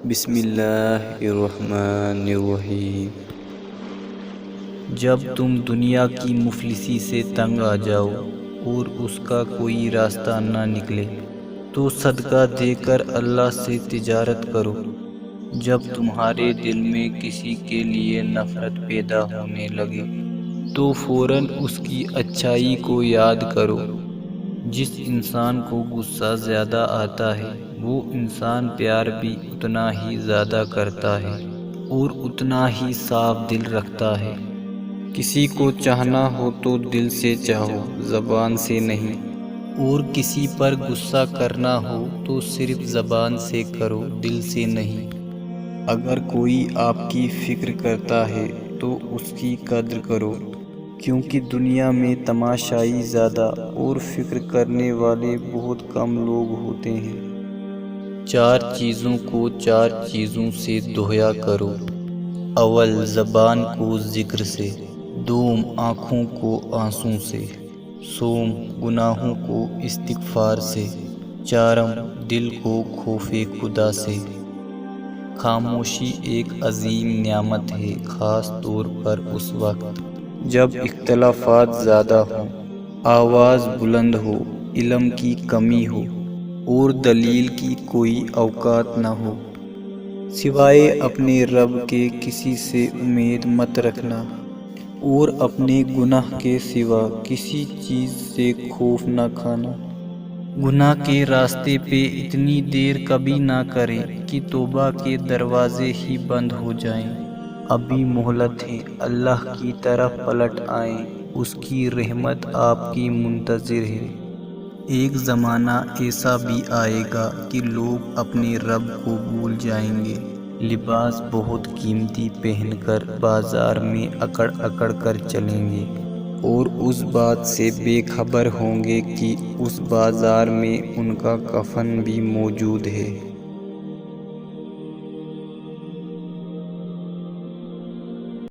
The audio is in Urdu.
بسم اللہ الرحمن الرحیم۔ جب تم دنیا کی مفلسی سے تنگ آ جاؤ اور اس کا کوئی راستہ نہ نکلے تو صدقہ دے کر اللہ سے تجارت کرو۔ جب تمہارے دل میں کسی کے لیے نفرت پیدا ہونے لگے تو فوراً اس کی اچھائی کو یاد کرو۔ جس انسان کو غصہ زیادہ آتا ہے وہ انسان پیار بھی اتنا ہی زیادہ کرتا ہے اور اتنا ہی صاف دل رکھتا ہے۔ کسی کو چاہنا ہو تو دل سے چاہو، زبان سے نہیں، اور کسی پر غصہ کرنا ہو تو صرف زبان سے کرو، دل سے نہیں۔ اگر کوئی آپ کی فکر کرتا ہے تو اس کی قدر کرو، کیونکہ دنیا میں تماشائی زیادہ اور فکر کرنے والے بہت کم لوگ ہوتے ہیں۔ 4 چیزوں کو 4 چیزوں سے دھویا کرو۔ اول زبان کو ذکر سے، دوم آنکھوں کو آنسوں سے، سوم گناہوں کو استغفار سے، چارم دل کو خوف خدا سے۔ خاموشی ایک عظیم نعمت ہے، خاص طور پر اس وقت جب اختلافات زیادہ ہوں، آواز بلند ہو، علم کی کمی ہو اور دلیل کی کوئی اوقات نہ ہو۔ سوائے اپنے رب کے کسی سے امید مت رکھنا اور اپنے گناہ کے سوا کسی چیز سے خوف نہ کھانا۔ گناہ کے راستے پہ اتنی دیر کبھی نہ کریں کہ توبہ کے دروازے ہی بند ہو جائیں۔ ابھی مہلت ہے، اللہ کی طرف پلٹ آئیں، اس کی رحمت آپ کی منتظر ہے۔ ایک زمانہ ایسا بھی آئے گا کہ لوگ اپنے رب کو بھول جائیں گے، لباس بہت قیمتی پہن کر بازار میں اکڑ اکڑ کر چلیں گے اور اس بات سے بے خبر ہوں گے کہ اس بازار میں ان کا کفن بھی موجود ہے۔